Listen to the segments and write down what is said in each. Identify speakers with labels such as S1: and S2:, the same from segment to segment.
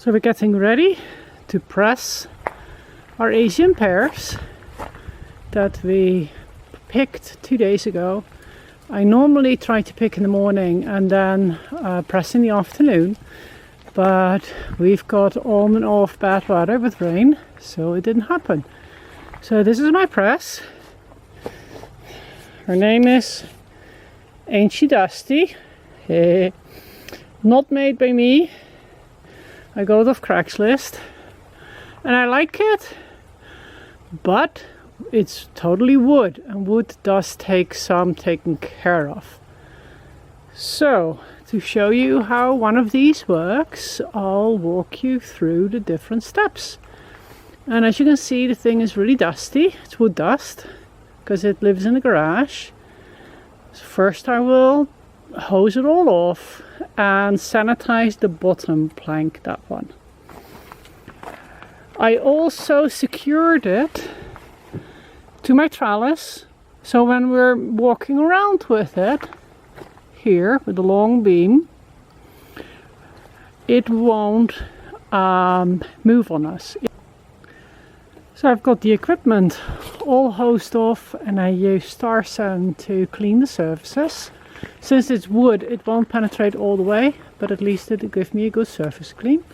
S1: So we're getting ready to press our Asian pears that we picked 2 days ago. I normally try to pick in the morning and then press in the afternoon, but we've got on and off bad weather with rain, so it didn't happen. So this is my press. Her name is Ain't She Dusty? Not made by me. I got it off Craigslist and I like it, but it's totally wood, and wood does take some taking care of. So to show you how one of these works, I'll walk you through the different steps. And as you can see, the thing is really dusty. It's wood dust because it lives in the garage. So first I will hose it all off and sanitize the bottom plank, that one. I also secured it to my trellis, so when we're walking around with it here with the long beam, it won't move on us. So I've got the equipment all hosed off, and I use Star Sand to clean the surfaces. Since it's wood, it won't penetrate all the way, but at least it'll give me a good surface clean.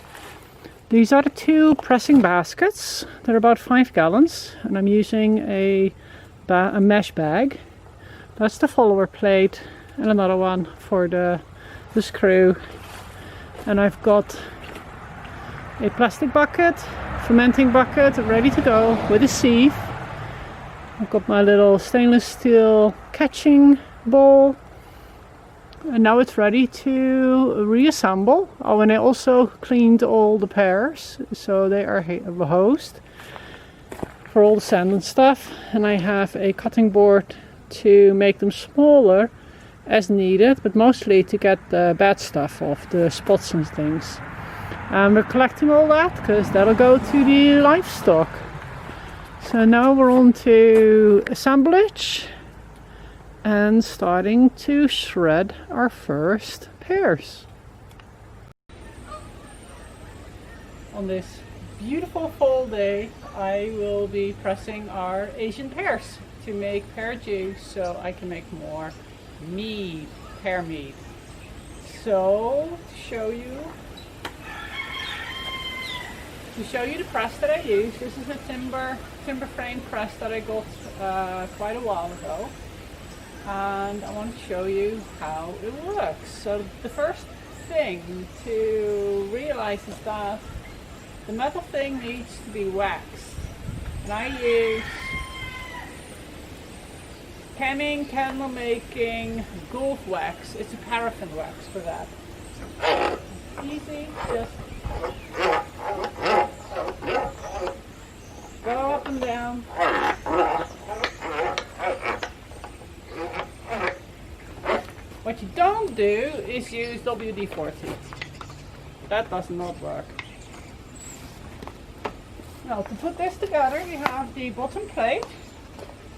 S1: These are the two pressing baskets. They're about 5 gallons, and I'm using a mesh bag. That's the follower plate, and another one for the screw. And I've got a plastic bucket, fermenting bucket, ready to go with a sieve. I've got my little stainless steel catching bowl. And now it's ready to reassemble. Oh, and I also cleaned all the pears, so they are hosed for all the sand and stuff. And I have a cutting board to make them smaller as needed, but mostly to get the bad stuff off, the spots and things. And we're collecting all that because that'll go to the livestock. So now we're on to assemblage and starting to shred our first pears. On this beautiful fall day, I will be pressing our Asian pears to make pear juice so I can make more mead, pear mead. So to show you the press that I use, this is a timber frame press that I got quite a while ago. And I want to show you how it works. So the first thing to realize is that the metal thing needs to be waxed. And I use candle making gold wax. It's a paraffin wax for that. Easy, just go up and down. What you don't do is use WD-40. That does not work. Now to put this together, we have the bottom plate.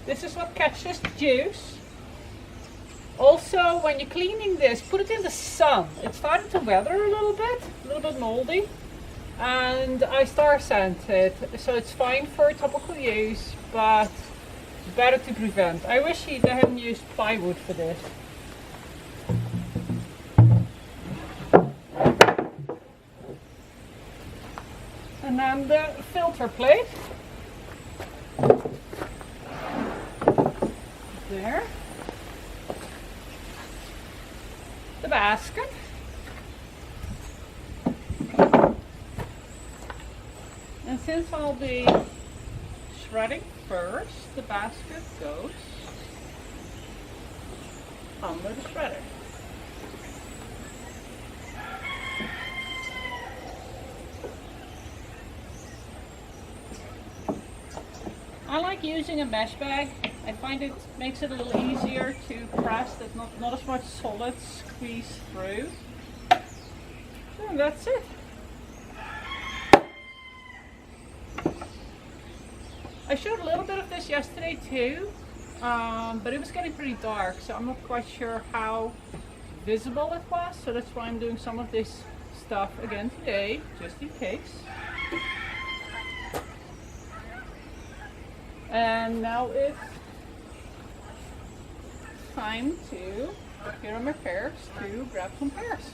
S1: This is what catches the juice. Also, when you're cleaning this, put it in the sun. It's starting to weather a little bit moldy. And I Star Sand it, so it's fine for topical use, but better to prevent. I wish they hadn't used plywood for this. And then the filter plate. There. The basket. And since I'll be shredding first, the basket goes under the shredder. I like using a mesh bag. I find it makes it a little easier to press, that not as much solid squeeze through. So that's it. I showed a little bit of this yesterday too, but it was getting pretty dark, so I'm not quite sure how visible it was, so that's why I'm doing some of this stuff again today, just in case. And now it's time to, here are my pears, to grab some pears.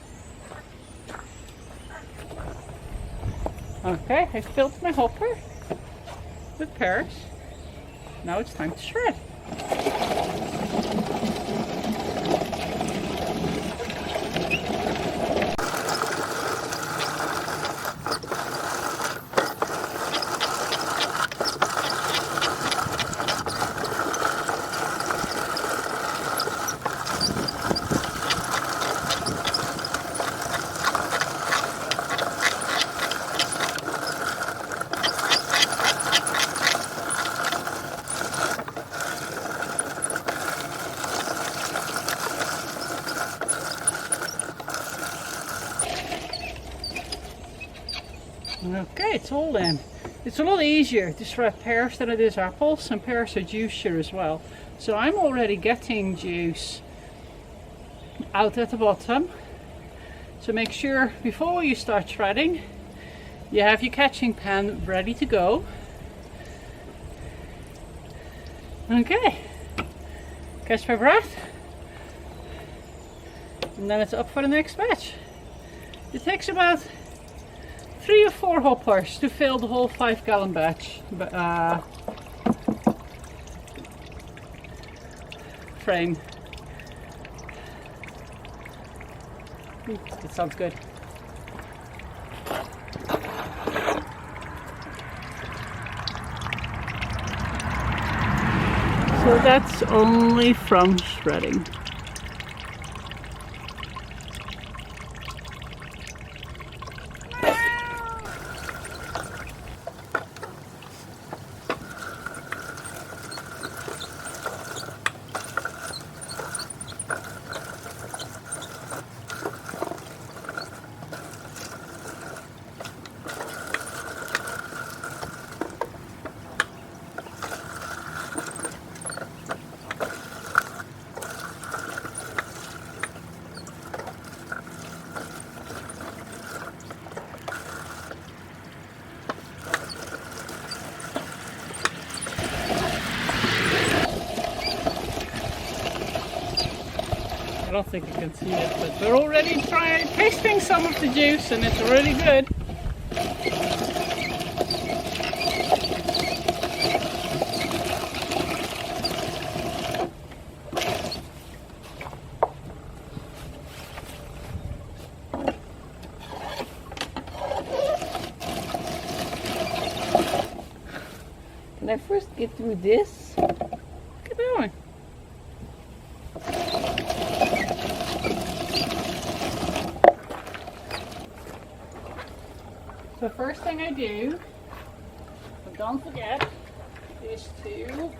S1: Okay, I filled my hopper with pears. Now it's time to shred. Okay, it's all in. It's a lot easier to shred pears than it is apples, and pears are juicier as well. So I'm already getting juice out at the bottom. So make sure before you start shredding, you have your catching pan ready to go. Okay, catch my breath. And then it's up for the next batch. It takes about 3 or 4 hoppers to fill the whole 5-gallon batch frame. It sounds good. So that's only from shredding. I don't think you can see it, but we're already tasting some of the juice, and it's really good. Can I first get through this? Keep going. The first thing I do, but don't forget, is to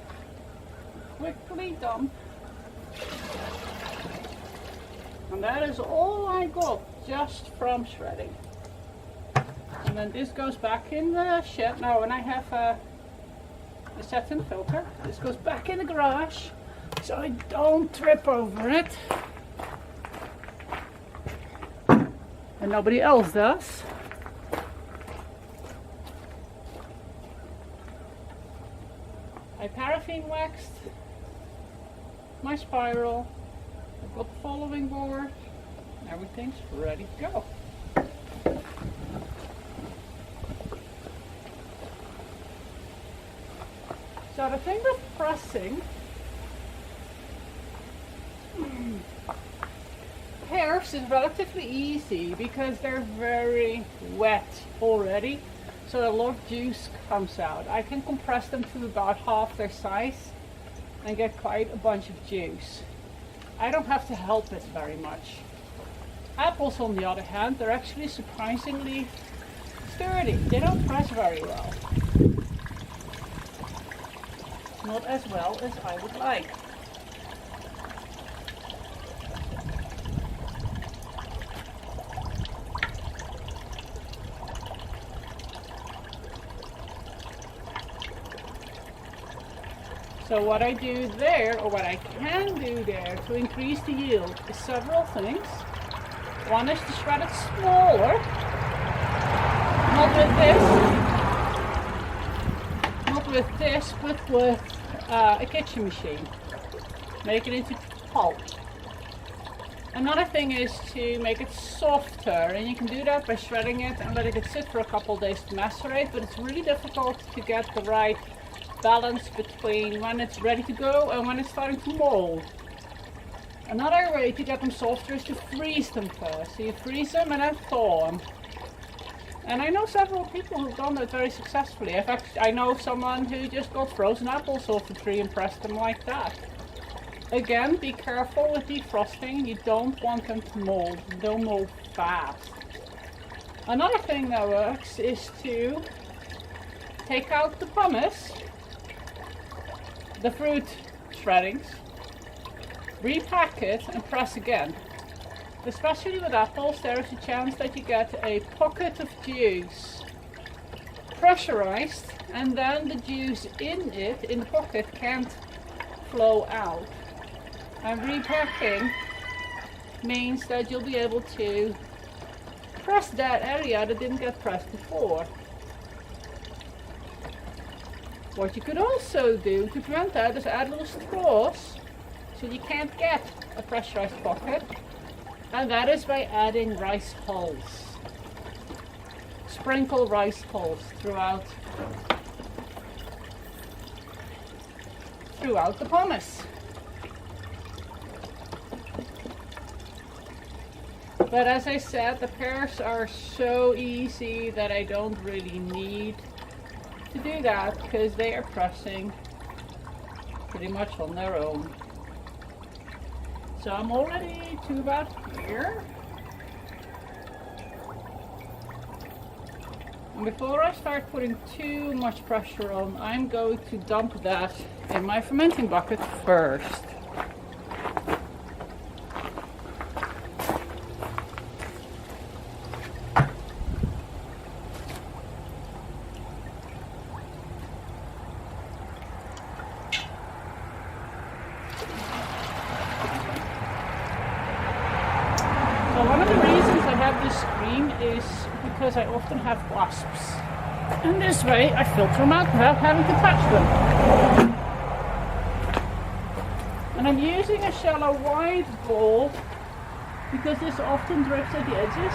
S1: quickly dump. And that is all I got just from shredding. And then this goes back in the shed. Now when I have a satin filter, this goes back in the garage so I don't trip over it. And nobody else does. I paraffin waxed my spiral. I've got the following board. Everything's ready to go. So the thing with pressing pears is relatively easy because they're very wet already. So a lot of juice comes out. I can compress them to about half their size and get quite a bunch of juice. I don't have to help it very much. Apples, on the other hand, they're actually surprisingly sturdy. They don't press very well. Not as well as I would like. So what I do there, or what I can do there to increase the yield, is several things. One is to shred it smaller, not with this, but with a kitchen machine. Make it into pulp. Another thing is to make it softer, and you can do that by shredding it and letting it sit for a couple of days to macerate, but it's really difficult to get the right balance between when it's ready to go and when it's starting to mold. Another way to get them softer is to freeze them first. So you freeze them and then thaw them. And I know several people who've done that very successfully. In fact, I know someone who just got frozen apples off the tree and pressed them like that. Again, be careful with defrosting. You don't want them to mold. They'll mold fast. Another thing that works is to take out the pumice, the fruit shreddings, repack it and press again. Especially with apples, there is a chance that you get a pocket of juice pressurized, and then the juice in the pocket can't flow out. And repacking means that you'll be able to press that area that didn't get pressed before. What you could also do to prevent that is add little straws so you can't get a pressurized pocket, and that is by adding rice hulls. Sprinkle rice hulls throughout the pumice. But as I said, the pears are so easy that I don't really need to do that because they are pressing pretty much on their own. So I'm already to about here. And before I start putting too much pressure on, I'm going to dump that in my fermenting bucket first. One of the reasons I have this screen is because I often have wasps. And this way I filter them out without having to touch them. And I'm using a shallow wide bowl because this often drips at the edges.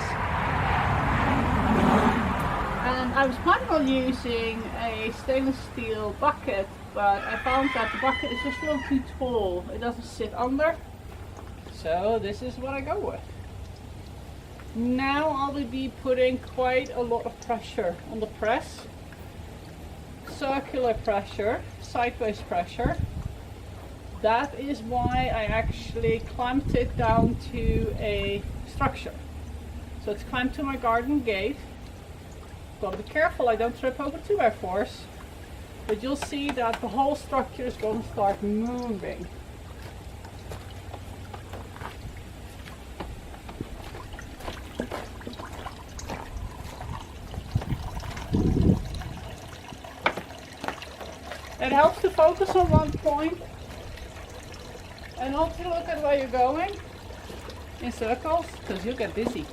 S1: And I was planning on using a stainless steel bucket, but I found that the bucket is just a little too tall. It doesn't sit under. So this is what I go with. Now I will be putting quite a lot of pressure on the press. Circular pressure, sideways pressure. That is why I actually clamped it down to a structure. So it's clamped to my garden gate. Gotta be careful I don't trip over 2x4s. But you'll see that the whole structure is going to start moving. It helps to focus on one point and not to look at where you're going in circles, because you'll get dizzy.